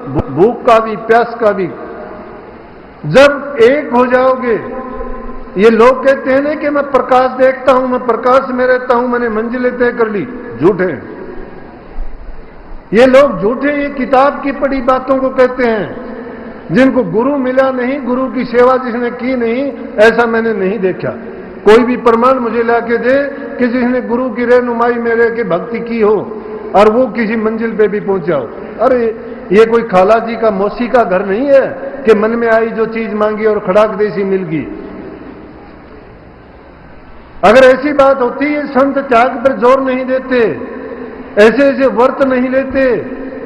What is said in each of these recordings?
भूख का भी, प्यास का भी। जब एक हो जाओगे, ये लोग कहते हैं ना कि मैं प्रकाश देखता हूं, मैं प्रकाश में रहता हूं, मैंने मंजिलें तय कर ली, झूठे। ये लोग झूठे, ये किताब की पढ़ी बातों को कहते हैं। जिनको गुरु मिला नहीं, गुरु की सेवा जिसने की नहीं, ऐसा मैंने नहीं देखा। कोई भी प्रमाण मुझे लाके दे कि जिसने गुरु की रहनुमाई में रह के भक्ति की हो और वो किसी मंजिल पे भी पहुंचा हो। अरे ये कोई खाला जी का, मौसी का घर नहीं है कि मन में आई जो चीज मांगी और खड़ाक देसी मिल गई। अगर ऐसी बात होती है, संत त्याग पर जोर नहीं देते, ऐसे ऐसे व्रत नहीं लेते,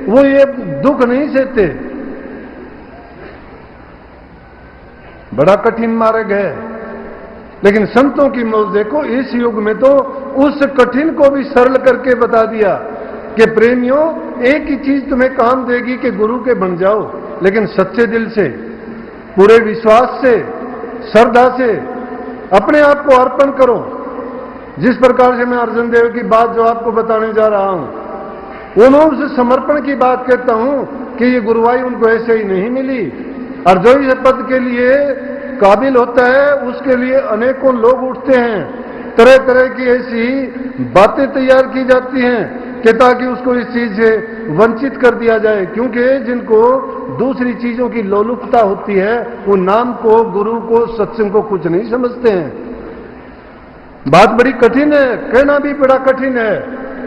वो ये दुख नहीं सहते। बड़ा कठिन मार्ग है, लेकिन संतों की मौज देखो। इस युग में तो उस कठिन को भी सरल करके बता दिया कि प्रेमियों, एक ही चीज तुम्हें काम देगी कि गुरु के बन जाओ, लेकिन सच्चे दिल से, पूरे विश्वास से, श्रद्धा से अपने आप को अर्पण करो। जिस प्रकार से मैं अर्जुन देव की बात जो आपको बताने जा रहा हूं, उन्होंने उस समर्पण की बात कहता हूं कि ये गुरुवाई उनको ऐसे ही नहीं मिली। और जो इस पद के लिए काबिल होता है, उसके लिए अनेकों लोग उठते हैं, तरह तरह की ऐसी बातें तैयार की जाती हैं कि ताकि उसको इस चीज से वंचित कर दिया जाए। क्योंकि जिनको दूसरी चीजों की लोलुपता होती है, वो नाम को, गुरु को, सत्संग को कुछ नहीं समझते हैं। बात बड़ी कठिन है, कहना भी बड़ा कठिन है,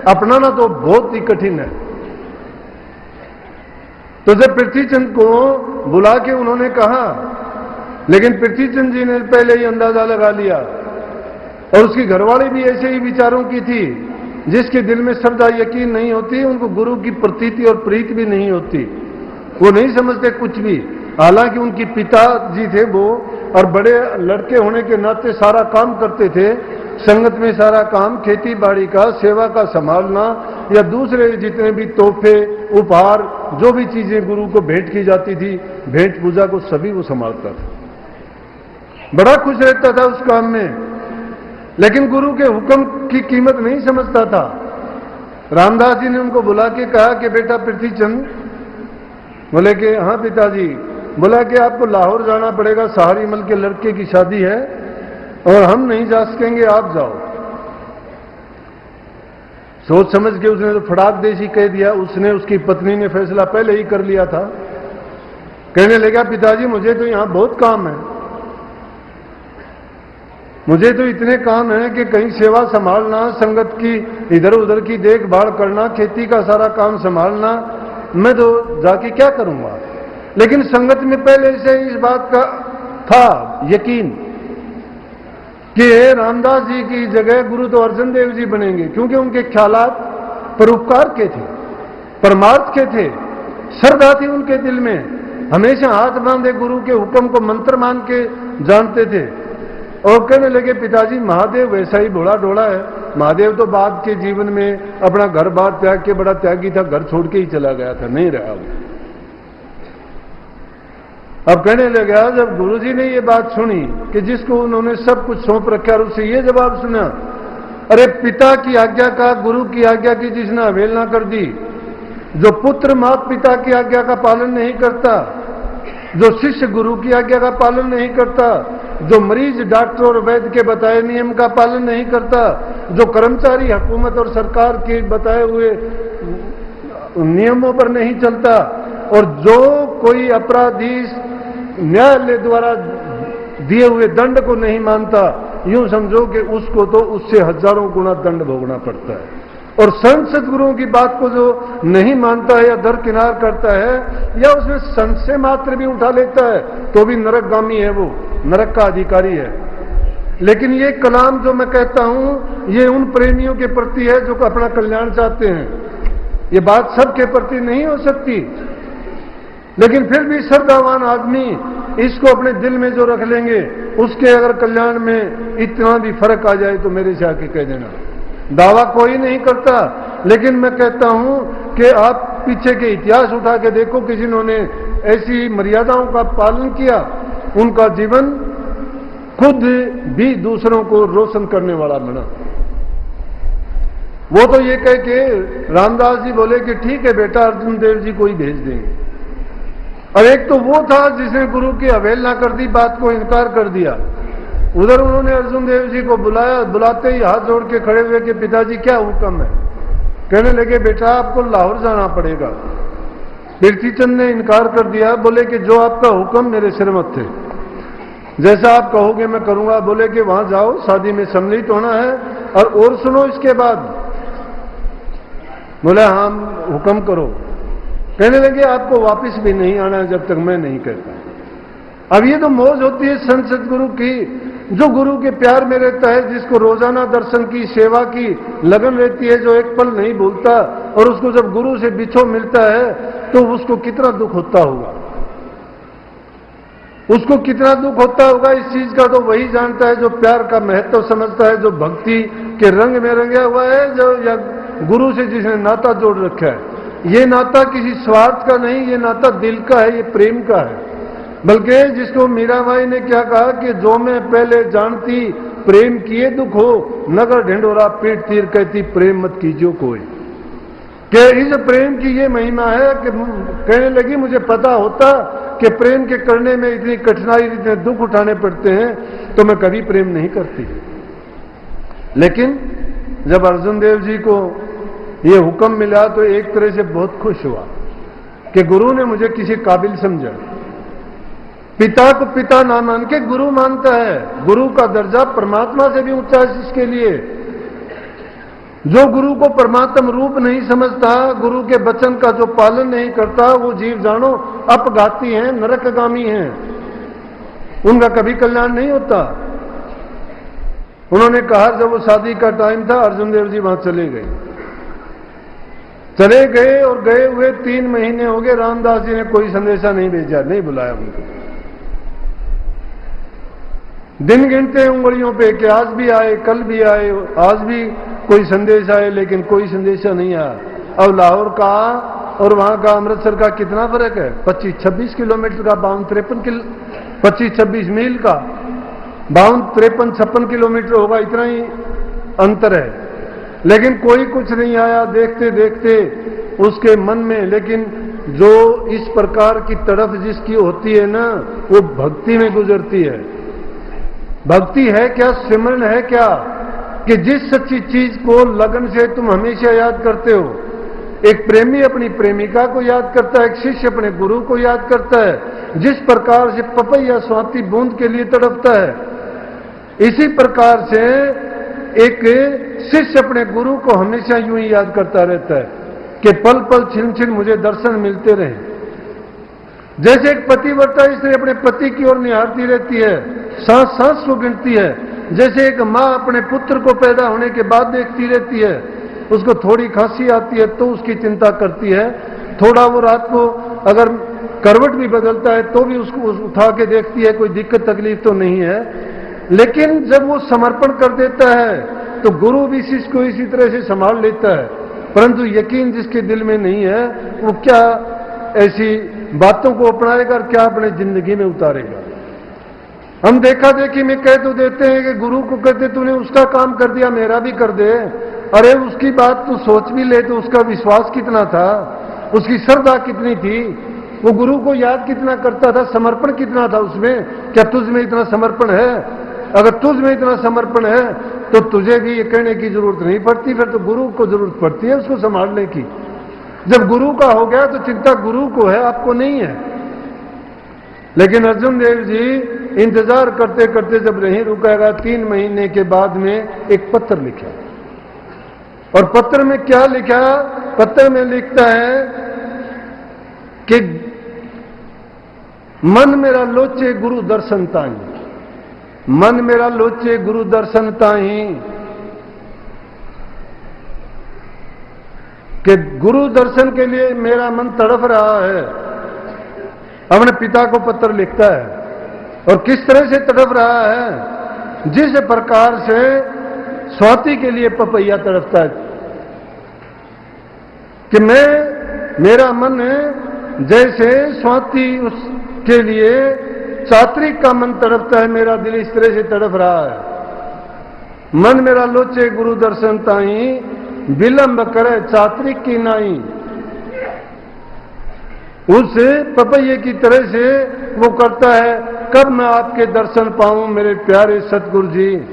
अपनाना तो बहुत ही कठिन है। तो जब पृथ्वीचंद को बुला के उन्होंने कहा, लेकिन पृथ्वीचंद जी ने पहले ही अंदाजा लगा लिया, और उसकी घरवाली भी ऐसे ही विचारों की थी। जिसके दिल में श्रद्धा, यकीन नहीं होती, उनको गुरु की प्रतीति और प्रीत भी नहीं होती, वो नहीं समझते कुछ भी। हालांकि उनके पिताजी थे वो, और बड़े लड़के होने के नाते सारा काम करते थे, संगत में सारा काम, खेती बाड़ी का, सेवा का संभालना, या दूसरे जितने भी तोहफे, उपहार, जो भी चीजें गुरु को भेंट की जाती थी, भेंट पूजा को सभी वो संभालता था। बड़ा खुश रहता था उस काम में, लेकिन गुरु के हुक्म की कीमत नहीं समझता था। रामदास जी ने उनको बुला के कहा कि बेटा पृथ्वीचंद, बोले कि हाँ पिताजी। बोला कि आपको लाहौर जाना पड़ेगा, सहारी मल के लड़के की शादी है और हम नहीं जा सकेंगे, आप जाओ। सोच समझ के उसने तो फड़ाक देसी कह दिया। उसने, उसकी पत्नी ने फैसला पहले ही कर लिया था। कहने लगा पिताजी मुझे तो यहां बहुत काम है, मुझे तो इतने काम है कि कहीं सेवा संभालना, संगत की इधर उधर की देखभाल करना, खेती का सारा काम संभालना, मैं तो जाके क्या करूंगा। लेकिन संगत में पहले से इस बात का था यकीन कि रामदास जी की जगह गुरु तो अर्जुन देव जी बनेंगे, क्योंकि उनके ख्यालात परोपकार के थे, परमार्थ के थे, श्रद्धा थी उनके दिल में, हमेशा हाथ बांधे गुरु के हुक्म को मंत्र मान के जानते थे। और कहने लगे पिताजी महादेव वैसा ही भोला डोला है। महादेव तो बाद के जीवन में अपना घर बार त्याग के बड़ा त्यागी था, घर छोड़ के ही चला गया था, नहीं रहा वो। अब कहने लगा, जब गुरुजी ने ये बात सुनी कि जिसको उन्होंने सब कुछ सौंप रखा और उससे ये जवाब सुना, अरे पिता की आज्ञा का, गुरु की आज्ञा की जिसने अवहेलना कर दी, जो पुत्र माता पिता की आज्ञा का पालन नहीं करता, जो शिष्य गुरु की आज्ञा का पालन नहीं करता, जो मरीज डॉक्टर और वैद्य के बताए नियम का पालन नहीं करता, जो कर्मचारी हुकूमत और सरकार के बताए हुए नियमों पर नहीं चलता, और जो कोई अपराधी न्यायालय द्वारा दिए हुए दंड को नहीं मानता, यूं समझो कि उसको तो उससे हजारों गुना दंड भोगना पड़ता है। और संत सदगुरुओं की बात को जो नहीं मानता है या दरकिनार करता है या उसमें संशय मात्र भी उठा लेता है, तो भी नरकगामी है, वो नरक का अधिकारी है। लेकिन ये कलाम जो मैं कहता हूं, ये उन प्रेमियों के प्रति है जो अपना कल्याण चाहते हैं। ये बात सबके प्रति नहीं हो सकती, लेकिन फिर भी श्रद्धावान आदमी इसको अपने दिल में जो रख लेंगे, उसके अगर कल्याण में इतना भी फर्क आ जाए तो मेरे से आके कह देना। दावा कोई नहीं करता, लेकिन मैं कहता हूं कि आप पीछे के इतिहास उठा के देखो कि जिन्होंने ऐसी मर्यादाओं का पालन किया, उनका जीवन खुद भी दूसरों को रोशन करने वाला बना। वो तो ये कह के रामदास जी बोले कि ठीक है बेटा, अर्जुन देव जी को ही भेज देंगे। और एक तो वो था जिसने गुरु की अवहेलना कर दी, बात को इनकार कर दिया। उधर उन्होंने अर्जुन देव जी को बुलाया, बुलाते ही हाथ जोड़ के खड़े हुए कि पिताजी क्या हुक्म है। कहने लगे बेटा आपको लाहौर जाना पड़ेगा। कीर्तिचंद ने इनकार कर दिया, बोले कि जो आपका हुक्म मेरे सिर मत थे, जैसा आप कहोगे मैं करूंगा। बोले कि वहां जाओ, शादी में सम्मिलित होना है और सुनो इसके बाद। बोले हाँ हुक्म करो। कहने लगे आपको वापस भी नहीं आना जब तक मैं नहीं कहता। अब ये तो मौज होती है संत सतगुरु की, जो गुरु के प्यार में रहता है, जिसको रोजाना दर्शन की सेवा की लगन रहती है, जो एक पल नहीं भूलता, और उसको जब गुरु से बिछो मिलता है तो उसको कितना दुख होता होगा, उसको कितना दुख होता होगा। इस चीज का तो वही जानता है जो प्यार का महत्व समझता है, जो भक्ति के रंग में रंगा हुआ है, जो या गुरु से जिसने नाता जोड़ रखा है। ये नाता किसी स्वार्थ का नहीं, ये नाता दिल का है, ये प्रेम का है। बल्कि जिसको मीराबाई ने क्या कहा कि जो मैं पहले जानती प्रेम किए दुख हो, नगर ढिंडोरा पीठ तीर कहती प्रेम मत कीजियो कोई। कि इस प्रेम की ये महिमा है कि कहने लगी मुझे पता होता कि प्रेम के करने में इतनी कठिनाई, इतने दुख उठाने पड़ते हैं, तो मैं कभी प्रेम नहीं करती। लेकिन जब अर्जुन देव जी को ये हुक्म मिला तो एक तरह से बहुत खुश हुआ कि गुरु ने मुझे किसी काबिल समझा। पिता को पिता ना मान के गुरु मानता है। गुरु का दर्जा परमात्मा से भी ऊंचा है इसके लिए। जो गुरु को परमात्म रूप नहीं समझता, गुरु के वचन का जो पालन नहीं करता, वो जीव जानो अपघाती हैं, नरकगामी हैं, उनका कभी कल्याण नहीं होता। उन्होंने कहा जब वो शादी का टाइम था, अर्जुन देव जी वहां चले गए और गए हुए 3 महीने हो गए, रामदास जी ने कोई संदेशा नहीं भेजा, नहीं बुलाया उनको। दिन गिनते उंगलियों पे कि आज भी आए, कल भी आए, आज भी कोई संदेश आए, लेकिन कोई संदेशा नहीं आया। अब लाहौर का और वहां का अमृतसर का कितना फर्क है? 25-26 किलोमीटर का, 25-26 मील का, 53-56 किलोमीटर होगा, इतना ही अंतर है। लेकिन कोई कुछ नहीं आया। देखते देखते उसके मन में, लेकिन जो इस प्रकार की तड़फ जिसकी होती है ना, वो भक्ति में गुजरती है। भक्ति है क्या? सिमरन है क्या? कि जिस सच्ची चीज को लगन से तुम हमेशा याद करते हो। एक प्रेमी अपनी प्रेमिका को याद करता है, एक शिष्य अपने गुरु को याद करता है। जिस प्रकार से पपैया स्वाति बूंद के लिए तड़पता है, इसी प्रकार से एक शिष्य अपने गुरु को हमेशा यूं ही याद करता रहता है कि पल पल छिन छिन मुझे दर्शन मिलते रहे। जैसे एक पतिव्रता स्त्री अपने पति की ओर निहारती रहती है, सांस सांस को गिनती है। जैसे एक माँ अपने पुत्र को पैदा होने के बाद देखती रहती है, उसको थोड़ी खांसी आती है तो उसकी चिंता करती है, थोड़ा वो रात को अगर करवट भी बदलता है तो भी उसको उठा के देखती है, कोई दिक्कत तकलीफ तो नहीं है। लेकिन जब वो समर्पण कर देता है तो गुरु भी शिष्य को इसी तरह से संभाल लेता है। परंतु यकीन जिसके दिल में नहीं है, वो क्या ऐसी बातों को अपनाएगा और क्या अपने जिंदगी में उतारेगा। हम देखा देखी में कह तो देते हैं कि गुरु को कहते तूने उसका काम कर दिया, मेरा भी कर दे। अरे उसकी बात तू सोच भी ले तो उसका विश्वास कितना था, उसकी श्रद्धा कितनी थी, वो गुरु को याद कितना करता था, समर्पण कितना था उसमें। क्या तुझ में इतना समर्पण है? अगर तुझ में इतना समर्पण है तो तुझे भी ये कहने की जरूरत नहीं पड़ती, फिर तो गुरु को जरूरत पड़ती है उसको संभालने की। जब गुरु का हो गया तो चिंता गुरु को है, आपको नहीं है। लेकिन अर्जुन देव जी इंतजार करते करते जब नहीं रुकेगा, 3 महीने के बाद में एक पत्र लिखा। और पत्र में क्या लिखा? पत्र में लिखता है कि मन मेरा लोचे गुरु दर्शन ताई, मन मेरा लोचे गुरु दर्शन ताई। कि गुरु दर्शन के लिए मेरा मन तड़प रहा है। अपने पिता को पत्र लिखता है और किस तरह से तड़प रहा है, जिस प्रकार से स्वाति के लिए पपैया तड़पता है। कि मेरा मन जैसे स्वाति उसके लिए चात्रिक का मन तड़पता है, मेरा दिल इस तरह से तड़प रहा है। मन मेरा लोचे गुरु दर्शन ताई, विलंब करे चात्रिक की नाई। उस पपैये की तरह से वो करता है, कब मैं आपके दर्शन पाऊं मेरे प्यारे सतगुरु जी।